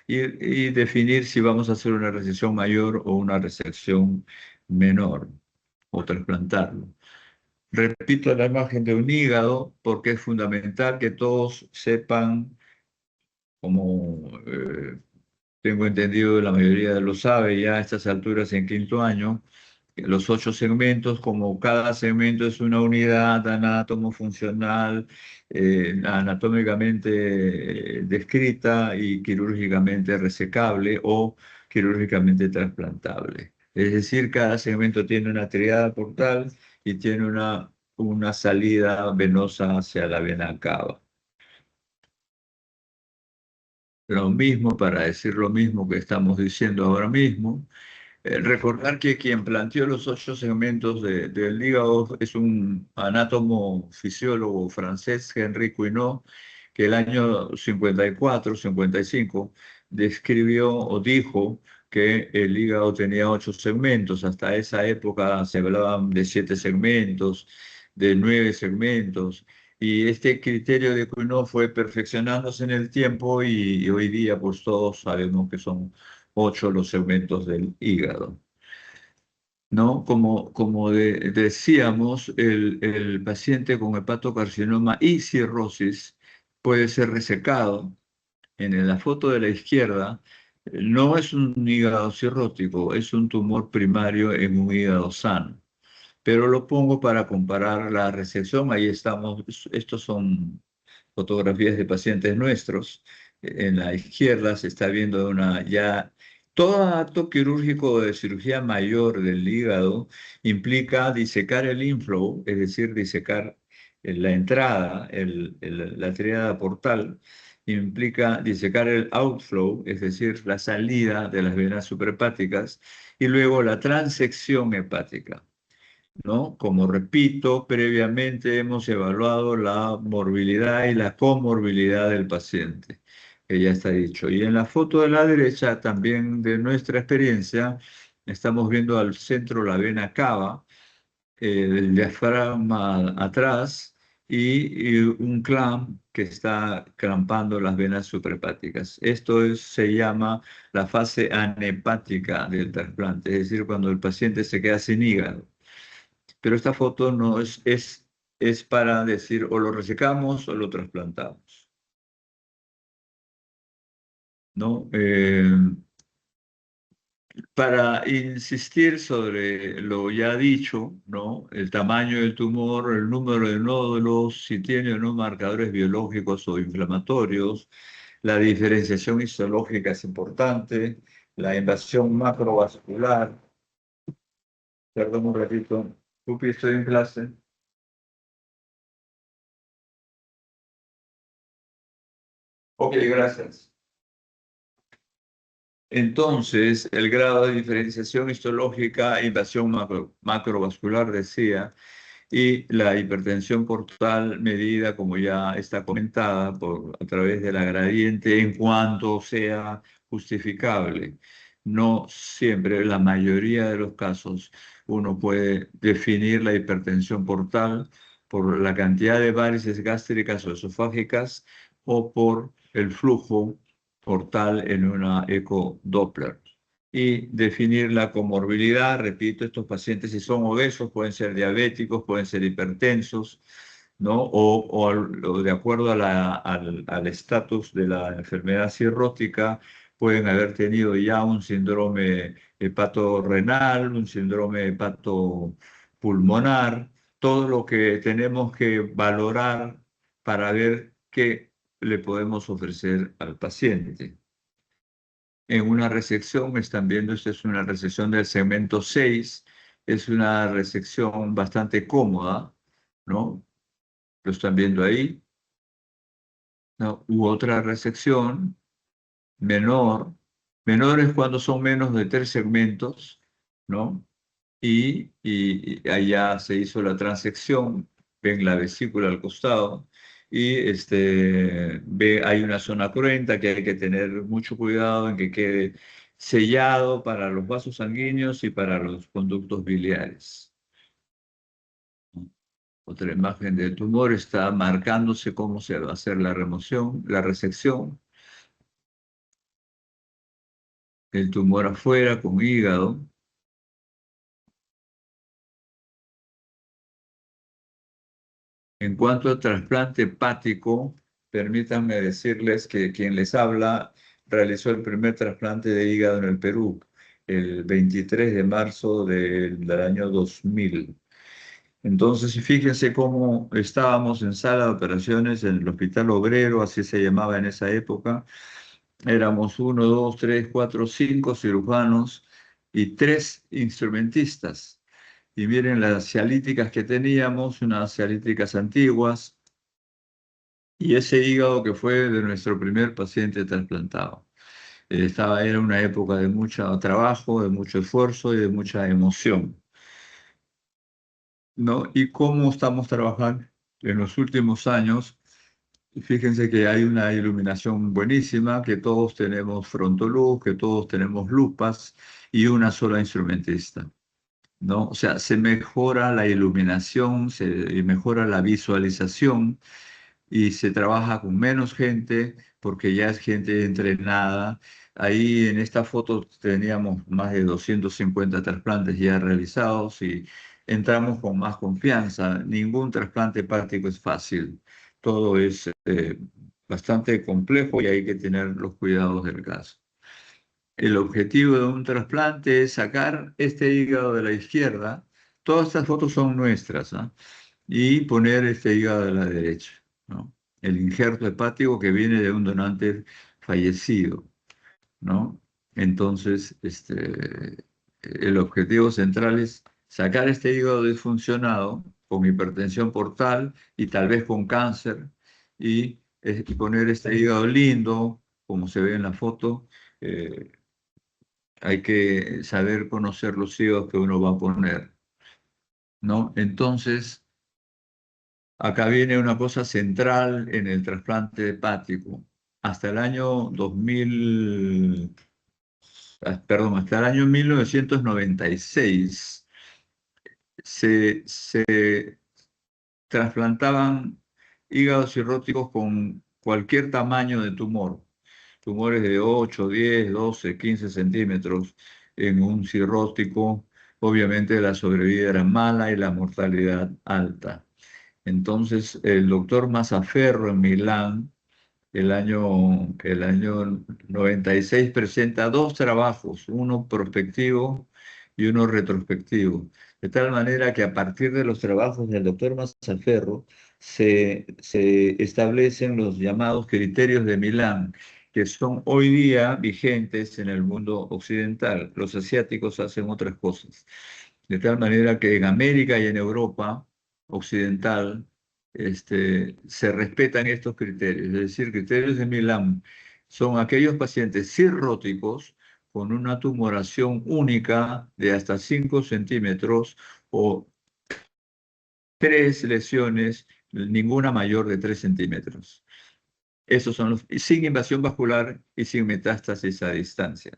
Y definir si vamos a hacer una resección mayor o una resección menor, o trasplantarlo. Repito la imagen de un hígado porque es fundamental que todos sepan, como tengo entendido, la mayoría lo sabe ya a estas alturas en quinto año, los 8 segmentos, como cada segmento es una unidad anátomo-funcional, anatómicamente descrita y quirúrgicamente resecable o quirúrgicamente trasplantable. Es decir, cada segmento tiene una triada portal y tiene una salida venosa hacia la vena cava. Lo mismo, para decir lo mismo que estamos diciendo ahora mismo, recordar que quien planteó los 8 segmentos del hígado es un anátomo fisiólogo francés, Henri Quinault, que el año 54, 55 describió o dijo que el hígado tenía 8 segmentos. Hasta esa época se hablaban de 7 segmentos, de 9 segmentos, y este criterio de Cuynot fue perfeccionándose en el tiempo y hoy día pues todos sabemos que son 8 los segmentos del hígado. ¿No? Decíamos, el paciente con hepatocarcinoma y cirrosis puede ser resecado. En la foto de la izquierda no es un hígado cirrótico, es un tumor primario en un hígado sano. Pero lo pongo para comparar la resección. Ahí estamos, estos son fotografías de pacientes nuestros. En la izquierda se está viendo una ya... Todo acto quirúrgico de cirugía mayor del hígado implica disecar el inflow, es decir, disecar la entrada, la tríada portal, implica disecar el outflow, es decir, la salida de las venas suprahepáticas, y luego la transección hepática, ¿no? Como repito, previamente hemos evaluado la morbilidad y la comorbilidad del paciente, que ya está dicho. Y en la foto de la derecha, también de nuestra experiencia, estamos viendo al centro la vena cava, el diafragma atrás y un clamp que está clampando las venas suprahepáticas. Se llama la fase anhepática del trasplante, es decir, cuando el paciente se queda sin hígado. Pero esta foto no es para decir o lo resecamos o lo trasplantamos, ¿no? Para insistir sobre lo ya dicho, ¿no? El tamaño del tumor, el número de nódulos, si tiene o no marcadores biológicos o inflamatorios, la diferenciación histológica es importante, la invasión macrovascular. Perdón un ratito. Pupi, estoy en clase. Ok, gracias. Entonces, el grado de diferenciación histológica, invasión macrovascular, decía, y la hipertensión portal medida, como ya está comentada, a través de la gradiente en cuanto sea justificable. No siempre, la mayoría de los casos, uno puede definir la hipertensión portal por la cantidad de varices gástricas o esofágicas o por el flujo portal en una ecodoppler. Y definir la comorbilidad, repito, estos pacientes si son obesos pueden ser diabéticos, pueden ser hipertensos, ¿no? O de acuerdo al estatus de la enfermedad cirrótica, pueden haber tenido ya un síndrome hepatorrenal, un síndrome hepatopulmonar, todo lo que tenemos que valorar para ver qué le podemos ofrecer al paciente. En una resección, me están viendo, esta es una resección del segmento 6, es una resección bastante cómoda, ¿no? Lo están viendo ahí, ¿no? U otra resección menor, menor es cuando son menos de 3 segmentos, ¿no? Y allá se hizo la transección, ven la vesícula al costado, y hay una zona cruenta que hay que tener mucho cuidado en que quede sellado para los vasos sanguíneos y para los conductos biliares. Otra imagen del tumor está marcándose cómo se va a hacer la remoción, la resección. El tumor afuera con hígado. En cuanto al trasplante hepático, permítanme decirles que quien les habla realizó el primer trasplante de hígado en el Perú el 23 de marzo del año 2000. Entonces, fíjense cómo estábamos en sala de operaciones en el Hospital Obrero, así se llamaba en esa época. Éramos 1, 2, 3, 4, 5 cirujanos y 3 instrumentistas. Y miren las cialíticas que teníamos, unas cialíticas antiguas, y ese hígado que fue de nuestro primer paciente trasplantado. Era una época de mucho trabajo, de mucho esfuerzo y de mucha emoción, ¿no? Y cómo estamos trabajando en los últimos años fíjense que hay una iluminación buenísima, que todos tenemos frontoluz, que todos tenemos lupas y una sola instrumentista, ¿no? O sea, se mejora la iluminación, se mejora la visualización y se trabaja con menos gente porque ya es gente entrenada. Ahí en esta foto teníamos más de 250 trasplantes ya realizados y entramos con más confianza. Ningún trasplante hepático es fácil. Todo es bastante complejo y hay que tener los cuidados del caso. El objetivo de un trasplante es sacar este hígado de la izquierda. Todas estas fotos son nuestras, ¿ah? Y poner este hígado de la derecha, ¿no? El injerto hepático que viene de un donante fallecido, ¿no? Entonces, el objetivo central es sacar este hígado disfuncionado con hipertensión portal y tal vez con cáncer y poner este hígado lindo, como se ve en la foto. eh, Hay que saber conocer los hígados que uno va a poner, ¿no? Entonces, acá viene una cosa central en el trasplante hepático. Hasta el año 2000, perdón, hasta el año 1996 se trasplantaban hígados cirróticos con cualquier tamaño de tumor. Tumores de 8, 10, 12, 15 centímetros en un cirrótico. Obviamente la sobrevida era mala y la mortalidad alta. Entonces, el doctor Mazzaferro en Milán, el año 96, presenta dos trabajos, uno prospectivo y uno retrospectivo. De tal manera que a partir de los trabajos del doctor Mazzaferro se establecen los llamados criterios de Milán, que son hoy día vigentes en el mundo occidental. Los asiáticos hacen otras cosas. De tal manera que en América y en Europa occidental se respetan estos criterios. Es decir, criterios de Milán son aquellos pacientes cirróticos con una tumoración única de hasta 5 centímetros o 3 lesiones, ninguna mayor de 3 centímetros. Esos son los, sin invasión vascular y sin metástasis a distancia.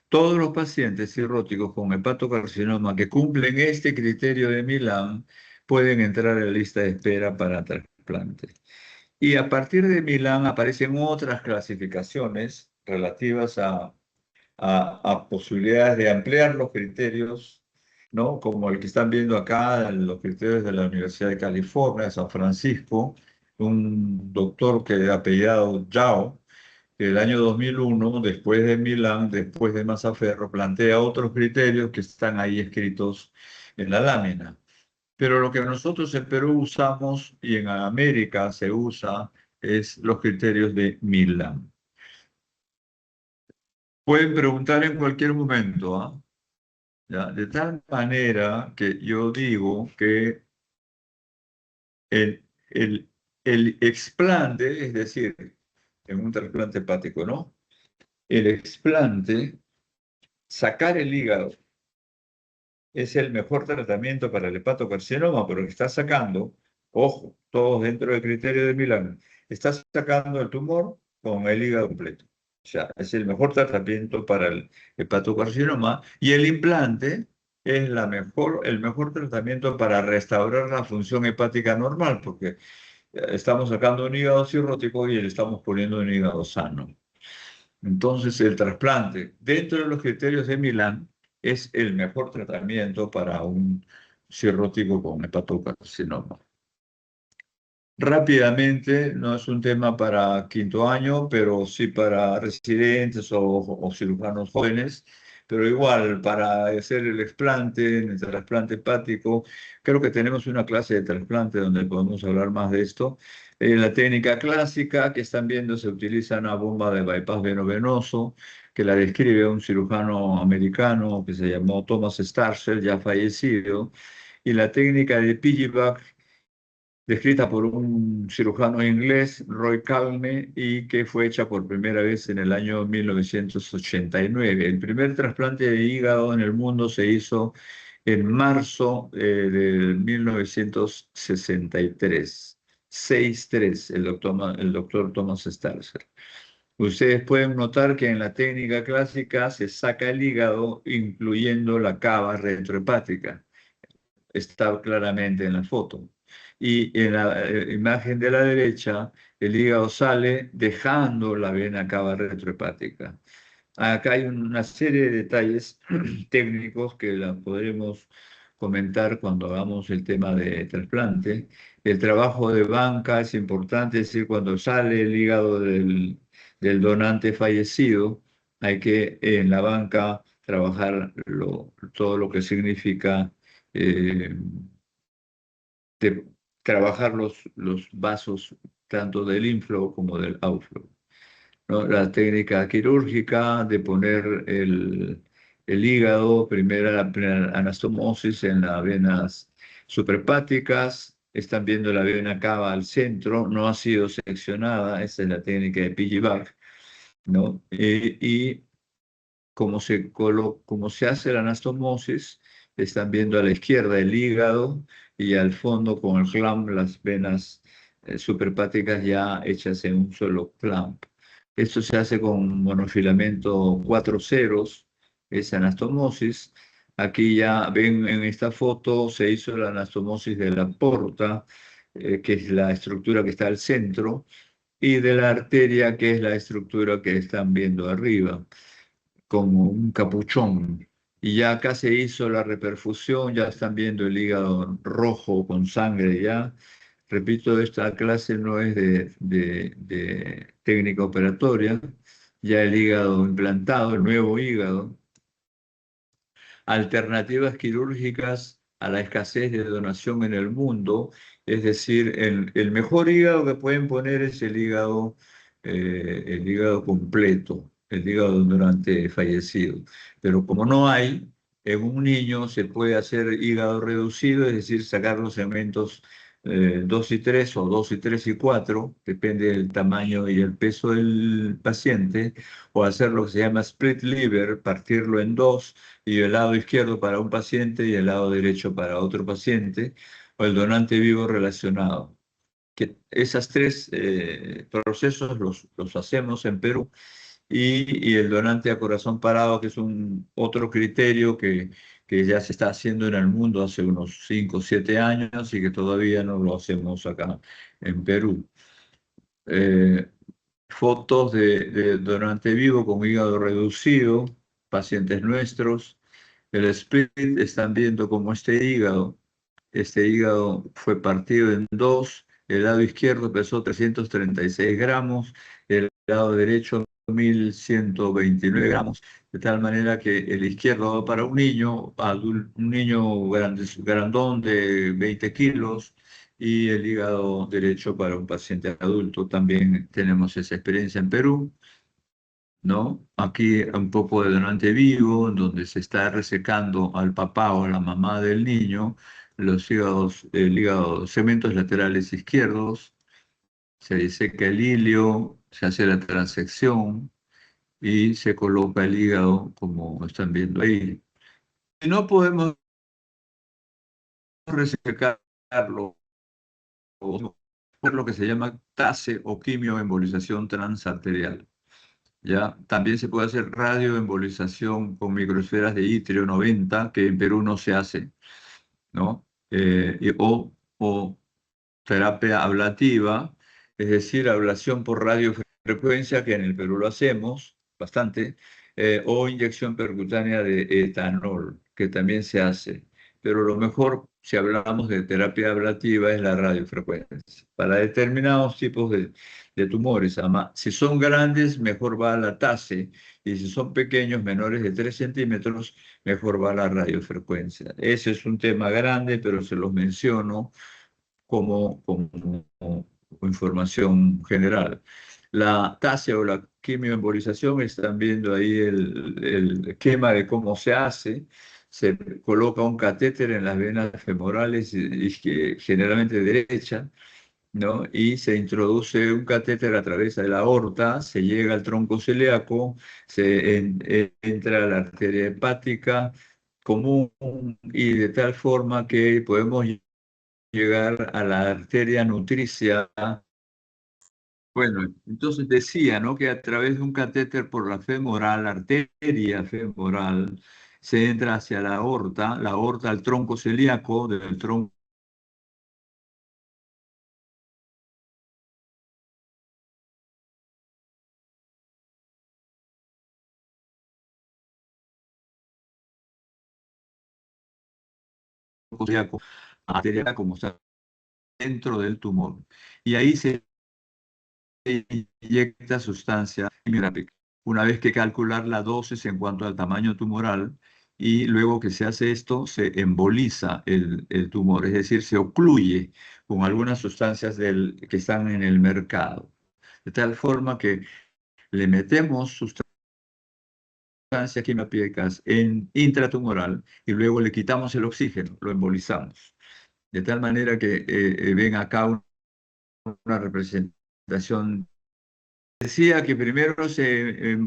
Todos los pacientes cirróticos con hepatocarcinoma que cumplen este criterio de Milán pueden entrar a la lista de espera para trasplante. Y a partir de Milán aparecen otras clasificaciones relativas a posibilidades de ampliar los criterios, ¿no? Como el que están viendo acá, los criterios de la Universidad de California, de San Francisco, un doctor que de apellidado Yao, que el año 2001, después de Milán, después de Mazzaferro, plantea otros criterios que están ahí escritos en la lámina. Pero lo que nosotros en Perú usamos y en América se usa es los criterios de Milán. Pueden preguntar en cualquier momento, ¿ah? ¿Ya? De tal manera que yo digo que el, el, el explante, es decir, en un trasplante hepático, ¿no? El explante, sacar el hígado, es el mejor tratamiento para el hepatocarcinoma, pero que está sacando, ojo, todos dentro del criterio de Milán, está sacando el tumor con el hígado completo. O sea, es el mejor tratamiento para el hepatocarcinoma y el implante es el mejor tratamiento para restaurar la función hepática normal, porque estamos sacando un hígado cirrótico y le estamos poniendo un hígado sano. Entonces, el trasplante, dentro de los criterios de Milán, es el mejor tratamiento para un cirrótico con hepatocarcinoma. Rápidamente, no es un tema para quinto año, pero sí para residentes o cirujanos jóvenes, pero igual para hacer el trasplante hepático, creo que tenemos una clase de trasplante donde podemos hablar más de esto. En la técnica clásica que están viendo se utiliza una bomba de bypass veno-venoso, que la describe un cirujano americano que se llamó Thomas Starcher, ya fallecido, y la técnica de piggyback descrita por un cirujano inglés, Roy Calme, y que fue hecha por primera vez en el año 1989. El primer trasplante de hígado en el mundo se hizo en marzo de 1963. 6-3, el doctor Thomas Starcer. Ustedes pueden notar que en la técnica clásica se saca el hígado incluyendo la cava retrohepática. Está claramente en la foto. Y en la imagen de la derecha, el hígado sale dejando la vena cava retrohepática. Acá hay una serie de detalles técnicos que la podremos comentar cuando hagamos el tema de trasplante. El trabajo de banca es importante, es decir, cuando sale el hígado del donante fallecido, hay que en la banca trabajar todo lo que significa eh, trabajar los vasos tanto del inflow como del outflow, ¿no? La técnica quirúrgica de poner el hígado, primero la anastomosis en las venas suprahepáticas, están viendo la vena cava al centro, no ha sido seccionada, esa es la técnica de piggyback, ¿no? Y como se hace la anastomosis, están viendo a la izquierda el hígado y al fondo con el clamp las venas suprahepáticas ya hechas en un solo clamp. Esto se hace con monofilamento 4 ceros, es anastomosis. Aquí ya ven en esta foto se hizo la anastomosis de la porta, que es la estructura que está al centro, y de la arteria, que es la estructura que están viendo arriba como un capuchón. Y ya acá se hizo la reperfusión, ya están viendo el hígado rojo con sangre ya. Repito, esta clase no es de técnica operatoria, ya el hígado implantado, el nuevo hígado. Alternativas quirúrgicas a la escasez de donación en el mundo, es decir, el mejor hígado que pueden poner es el hígado completo, el hígado durante fallecido. Pero como no hay, en un niño se puede hacer hígado reducido, es decir, sacar los segmentos 2 y 3 o 2 y 3 y 4, depende del tamaño y el peso del paciente, o hacer lo que se llama split liver, partirlo en dos y el lado izquierdo para un paciente y el lado derecho para otro paciente, o el donante vivo relacionado. Que esas tres procesos los hacemos en Perú y el donante a corazón parado, que es otro criterio que ya se está haciendo en el mundo hace unos 5 o 7 años y que todavía no lo hacemos acá en Perú. Eh, Fotos de donante vivo con hígado reducido, pacientes nuestros. El split, están viendo como este hígado fue partido en dos, el lado izquierdo pesó 336 gramos, el lado derecho 1129 gramos, de tal manera que el izquierdo va para un niño, un niño grandón de 20 kilos, y el hígado derecho para un paciente adulto. También tenemos esa experiencia en Perú, ¿no? Aquí un poco de donante vivo, donde se está resecando al papá o a la mamá del niño, el hígado, segmentos laterales izquierdos, se diseca el ilio, se hace la transección y se coloca el hígado como están viendo ahí. Si no podemos resecarlo, o hacer lo que se llama TACE o quimioembolización transarterial. ¿Ya? También se puede hacer radioembolización con microesferas de itrio 90, que en Perú no se hace, ¿no? O terapia ablativa, es decir, ablación por radiofrecuencia, que en el Perú lo hacemos bastante, o inyección percutánea de etanol, que también se hace. Pero lo mejor, si hablamos de terapia ablativa, es la radiofrecuencia. Para determinados tipos de tumores, además, si son grandes, mejor va la TACE, y si son pequeños, menores de 3 centímetros, mejor va la radiofrecuencia. Ese es un tema grande, pero se los menciono como información general. La TACE o la quimioembolización, están viendo ahí el esquema de cómo se hace. Se coloca un catéter en las venas femorales y que generalmente derecha, ¿no? Y se introduce un catéter a través de la aorta, se llega al tronco celíaco, entra a la arteria hepática común y de tal forma que podemos llegar a la arteria nutricia. Bueno, entonces decía, ¿no? Que a través de un catéter por la arteria femoral, se entra hacia la aorta al tronco celíaco, del tronco celíaco, arteria como está dentro del tumor. Y ahí se inyecta sustancia quimioterápica. Una vez que calcular la dosis en cuanto al tamaño tumoral, y luego que se hace esto, se emboliza el tumor, es decir, se ocluye con algunas sustancias que están en el mercado. De tal forma que le metemos sustancias quimioterápicas en intratumoral y luego le quitamos el oxígeno, lo embolizamos. De tal manera que ven acá una representación. Decía que primero se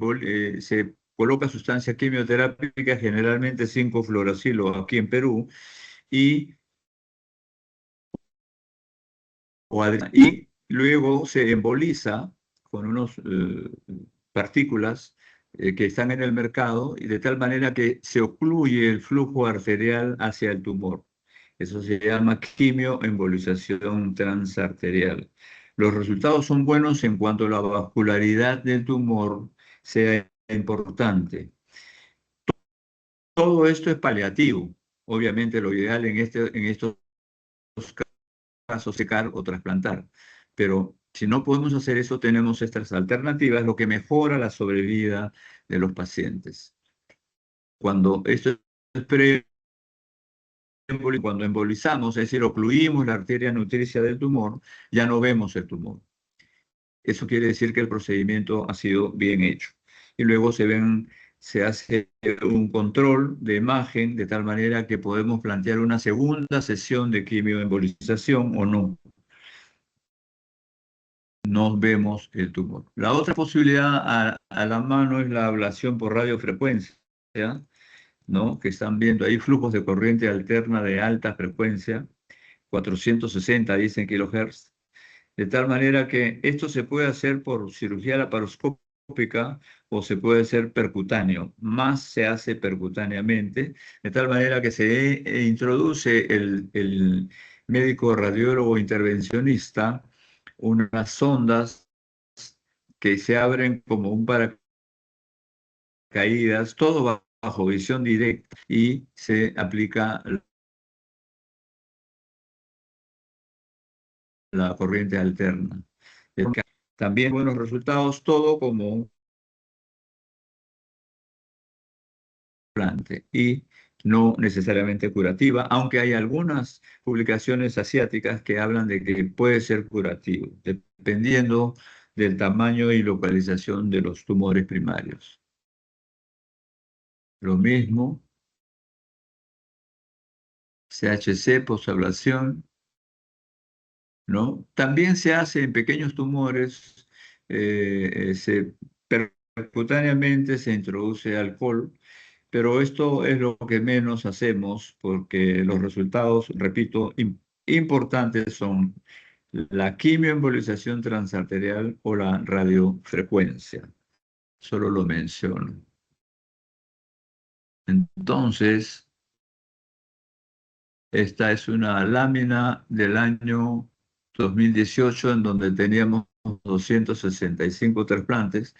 coloca sustancia quimioterápica, generalmente 5-fluoracilo aquí en Perú, y, y luego se emboliza con unas partículas que están en el mercado, y de tal manera que se ocluye el flujo arterial hacia el tumor. Eso se llama quimioembolización transarterial. Los resultados son buenos en cuanto a la vascularidad del tumor sea importante. Todo esto es paliativo. Obviamente lo ideal en estos casos es secar o trasplantar. Pero si no podemos hacer eso, tenemos estas alternativas, lo que mejora la sobrevida de los pacientes. Cuando esto es cuando embolizamos, es decir, ocluimos la arteria nutricia del tumor, ya no vemos el tumor. Eso quiere decir que el procedimiento ha sido bien hecho. Y luego se hace un control de imagen de tal manera que podemos plantear una segunda sesión de quimioembolización o no. No vemos el tumor. La otra posibilidad a la mano es la ablación por radiofrecuencia, ¿no? Que están viendo ahí flujos de corriente alterna de alta frecuencia, 460 dicen kilohertz, de tal manera que esto se puede hacer por cirugía laparoscópica o se puede hacer percutáneo. Más se hace percutáneamente, de tal manera que se introduce el médico radiólogo intervencionista unas sondas que se abren como un paracaídas, todo bajo visión directa, y se aplica la corriente alterna. También buenos resultados, todo como un trasplante y no necesariamente curativa, aunque hay algunas publicaciones asiáticas que hablan de que puede ser curativo, dependiendo del tamaño y localización de los tumores primarios. Lo mismo, CHC, posablación, ¿no? También se hace en pequeños tumores, percutáneamente se introduce alcohol, pero esto es lo que menos hacemos porque los resultados, repito, importantes son la quimioembolización transarterial o la radiofrecuencia. Solo lo menciono. Entonces, esta es una lámina del año 2018 en donde teníamos 265 trasplantes.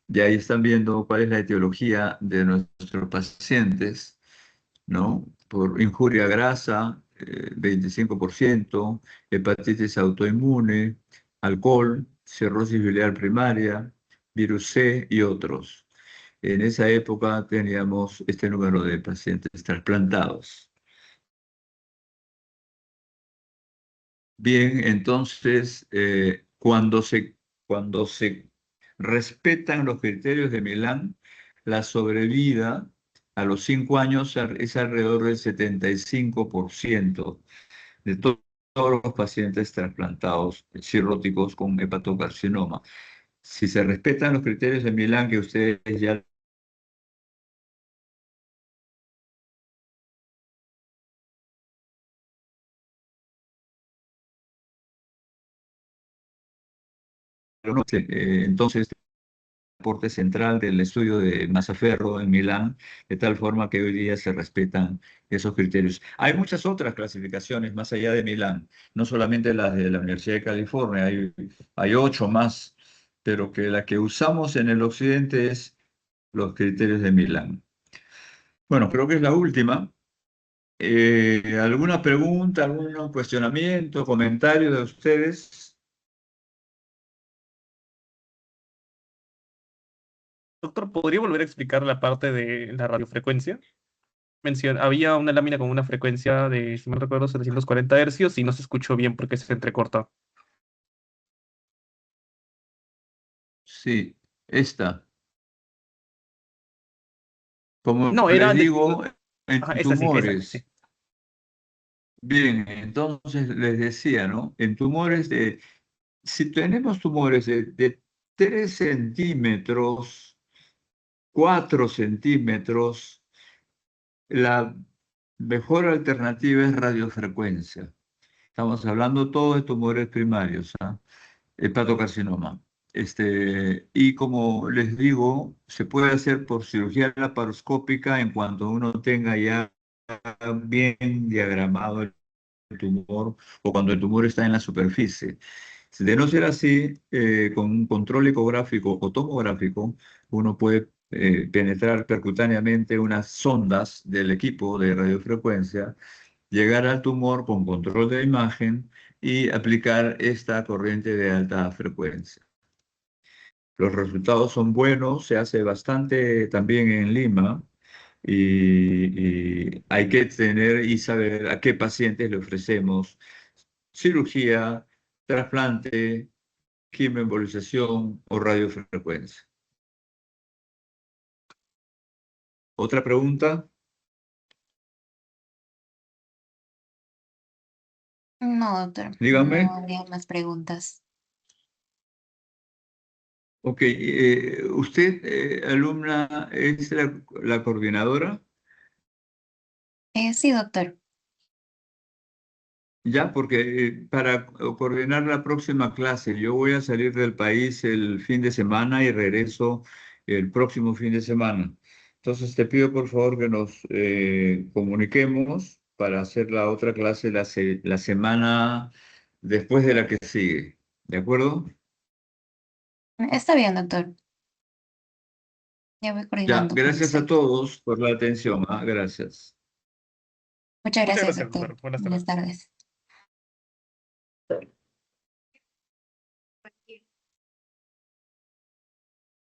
Y ahí están viendo cuál es la etiología de nuestros pacientes, ¿no? Por injuria grasa, 25%, hepatitis autoinmune, alcohol, cirrosis biliar primaria, virus C y otros. En esa época teníamos este número de pacientes trasplantados. Bien, entonces, cuando se respetan los criterios de Milán, la sobrevida a los 5 años es alrededor del 75% de todos los pacientes trasplantados cirróticos con hepatocarcinoma. Si se respetan los criterios de Milán que ustedes ya no, entonces, aporte central del estudio de Mazzaferro en Milán, de tal forma que hoy día se respetan esos criterios. Hay muchas otras clasificaciones más allá de Milán, no solamente las de la Universidad de California, hay 8 más, pero que la que usamos en el occidente es los criterios de Milán. Bueno, creo que es la última. ¿Alguna pregunta, algún cuestionamiento, comentario de ustedes? Doctor, ¿podría volver a explicar la parte de la radiofrecuencia? Había una lámina con una frecuencia de, si me recuerdo, 740 hercios y no se escuchó bien porque se entrecortó. Sí, esta. Como No, les era de... digo, en Ajá, esa sí, esa, sí. tumores. Bien, entonces les decía, ¿no? En tumores si tenemos tumores de 3 centímetros, 4 centímetros, la mejor alternativa es radiofrecuencia. Estamos hablando todo de tumores primarios, ¿ah? Hepatocarcinoma. Y como les digo, se puede hacer por cirugía laparoscópica en cuanto uno tenga ya bien diagramado el tumor o cuando el tumor está en la superficie. De no ser así, con un control ecográfico o tomográfico, uno puede penetrar percutáneamente unas sondas del equipo de radiofrecuencia, llegar al tumor con control de imagen y aplicar esta corriente de alta frecuencia. Los resultados son buenos, se hace bastante también en Lima y hay que tener y saber a qué pacientes le ofrecemos cirugía, trasplante, quimioembolización o radiofrecuencia. ¿Otra pregunta? No, doctor, Dígame. no habría más preguntas. Ok, ¿usted, alumna, es la coordinadora? Sí, doctor. Ya, porque para coordinar la próxima clase, yo voy a salir del país el fin de semana y regreso el próximo fin de semana. Entonces te pido por favor que nos comuniquemos para hacer la otra clase la semana después de la que sigue. ¿De acuerdo? Está bien, doctor. Ya voy Ya, coordinando con gracias a usted. todos por la atención. Gracias. Muchas Muchas gracias, gracias, doctor. doctor. Buenas Buenas tardes. tardes.